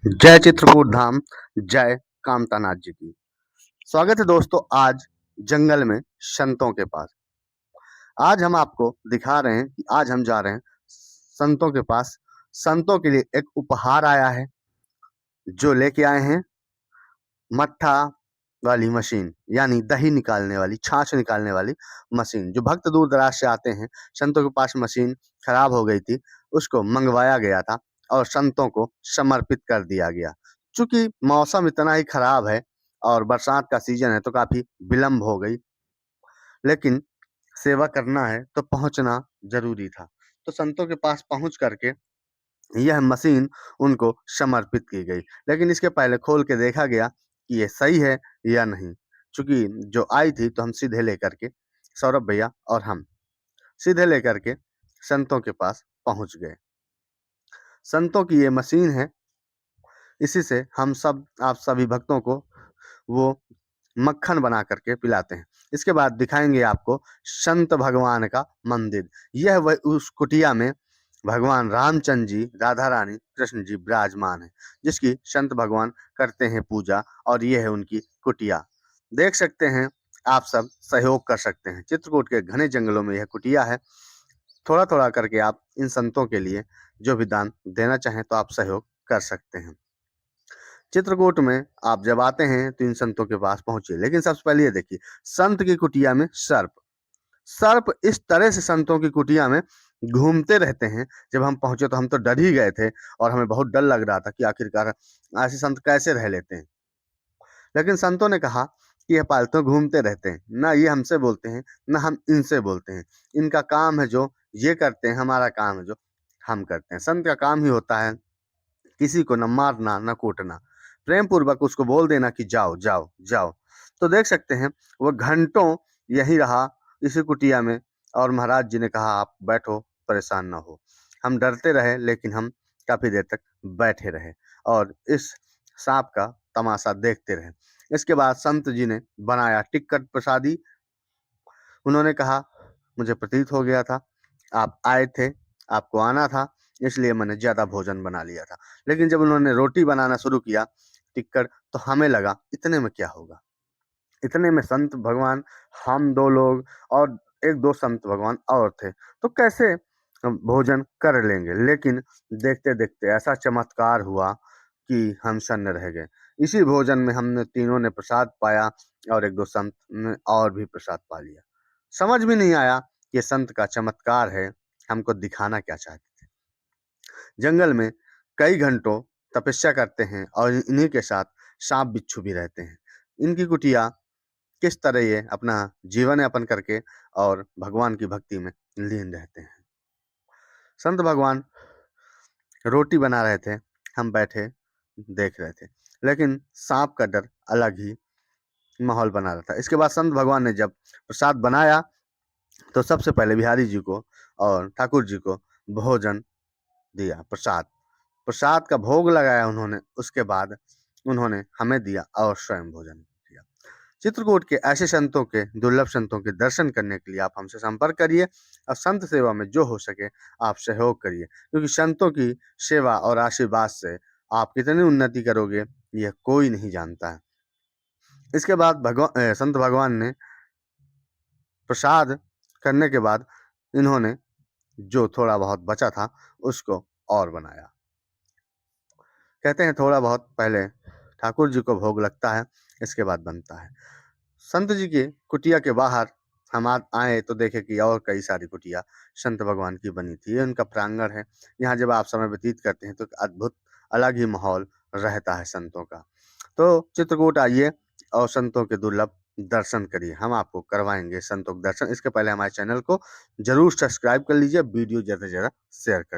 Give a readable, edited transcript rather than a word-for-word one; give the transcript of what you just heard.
जय चित्रकूट धाम, जय कामतानाथ जी की। स्वागत है दोस्तों आज जंगल में संतों के पास। आज हम आपको दिखा रहे हैं कि आज हम जा रहे हैं संतों के पास। संतों के लिए एक उपहार आया है जो लेके आए हैं मट्ठा वाली मशीन, यानी दही निकालने वाली, छाछ निकालने वाली मशीन। जो भक्त दूर दराज से आते हैं, संतों के पास मशीन खराब हो गई थी, उसको मंगवाया गया था और संतों को समर्पित कर दिया गया। चूंकि मौसम इतना ही खराब है और बरसात का सीजन है तो काफी विलंब हो गई, लेकिन सेवा करना है तो पहुंचना जरूरी था। तो संतों के पास पहुंच करके यह मशीन उनको समर्पित की गई। लेकिन इसके पहले खोल के देखा गया कि ये सही है या नहीं। चूंकि जो आई थी तो हम सीधे लेकर के, सौरभ भैया और हम सीधे लेकर के संतों के पास पहुंच गए। संतों की ये मशीन है, इसी से हम सब, आप सभी भक्तों को वो मक्खन बना करके पिलाते हैं। इसके बाद दिखाएंगे आपको संत भगवान का मंदिर। यह वह उस कुटिया में भगवान रामचंद्र जी, राधा रानी, कृष्ण जी विराजमान है, जिसकी संत भगवान करते हैं पूजा, और यह है उनकी कुटिया। देख सकते हैं, आप सब सहयोग कर सकते हैं। चित्रकूट के घने जंगलों में यह कुटिया है। थोड़ा थोड़ा करके आप इन संतों के लिए जो भी दान देना चाहें तो आप सहयोग कर सकते हैं। चित्रकूट में आप जब आते हैं तो इन संतों के पास पहुंचिए, लेकिन सबसे पहले ये देखिए, संत की कुटिया में सर्प। सर्प इस तरह से संतों की कुटिया में घूमते रहते हैं। जब हम पहुंचे तो हम तो डर ही गए थे और हमें बहुत डर लग रहा था कि आखिरकार ऐसे संत कैसे रह लेते हैं। लेकिन संतों ने कहा कि यह पालतू घूमते रहते हैं, ना ये हमसे बोलते हैं ना हम इनसे बोलते हैं। इनका काम है जो ये करते हैं, हमारा काम है जो हम करते हैं। संत का काम ही होता है किसी को न मारना न कूटना, प्रेम पूर्वक उसको बोल देना कि जाओ जाओ जाओ। तो देख सकते हैं वो घंटों यही रहा इसी कुटिया में, और महाराज जी ने कहा आप बैठो, परेशान ना हो। हम डरते रहे लेकिन हम काफी देर तक बैठे रहे और इस सांप का तमाशा देखते रहे। इसके बाद संत जी ने बनाया टिक्कट प्रसादी। उन्होंने कहा मुझे प्रतीत हो गया था आप आए थे, आपको आना था, इसलिए मैंने ज्यादा भोजन बना लिया था। लेकिन जब उन्होंने रोटी बनाना शुरू किया टिक्कर, तो हमें लगा इतने में क्या होगा। इतने में संत भगवान, हम दो लोग और एक दो संत भगवान और थे, तो कैसे हम भोजन कर लेंगे। लेकिन देखते देखते ऐसा चमत्कार हुआ कि हम सन्न रह गए। इसी भोजन में हमने तीनों ने प्रसाद पाया और एक दो संत ने और भी प्रसाद पा लिया। समझ भी नहीं आया कि ये संत का चमत्कार है, हमको दिखाना क्या चाहते थे। जंगल में कई घंटों तपस्या करते हैं और इन्हीं के साथ सांप बिच्छू भी रहते हैं। इनकी कुटिया किस तरह ये अपना जीवन यापन करके और भगवान की भक्ति में लीन रहते हैं। संत भगवान रोटी बना रहे थे, हम बैठे देख रहे थे, लेकिन सांप का डर अलग ही माहौल बना रहा था। इसके बाद संत भगवान ने जब प्रसाद बनाया तो सबसे पहले बिहारी जी को और ठाकुर जी को भोजन दिया, प्रसाद। प्रसाद का भोग लगाया उन्होंने, उसके बाद उन्होंने हमें दिया और स्वयं भोजन किया। चित्रकूट के ऐसे संतों के, दुर्लभ संतों के दर्शन करने के लिए आप हमसे संपर्क करिए और संत सेवा में जो हो सके आप सहयोग करिए, क्योंकि संतों की सेवा और आशीर्वाद से आप कितनी उन्नति करोगे यह कोई नहीं जानता है। इसके बाद संत भगवान ने प्रसाद करने के बाद इन्होंने जो थोड़ा बहुत बचा था उसको और बनाया। कहते हैं थोड़ा बहुत पहले ठाकुर जी को भोग लगता है, इसके बाद बनता है। संत जी के कुटिया के बाहर हम आए तो देखे कि और कई सारी कुटिया संत भगवान की बनी थी। ये उनका प्रांगण है। यहाँ जब आप समय व्यतीत करते हैं तो एक अद्भुत अलग ही माहौल रहता है संतों का। तो चित्रकूट आइए और संतों के दुर्लभ दर्शन करिए, हम आपको करवाएंगे संतों के दर्शन। इसके पहले हमारे चैनल को जरूर सब्सक्राइब कर लीजिए, वीडियो ज़्यादा से ज़्यादा शेयर कर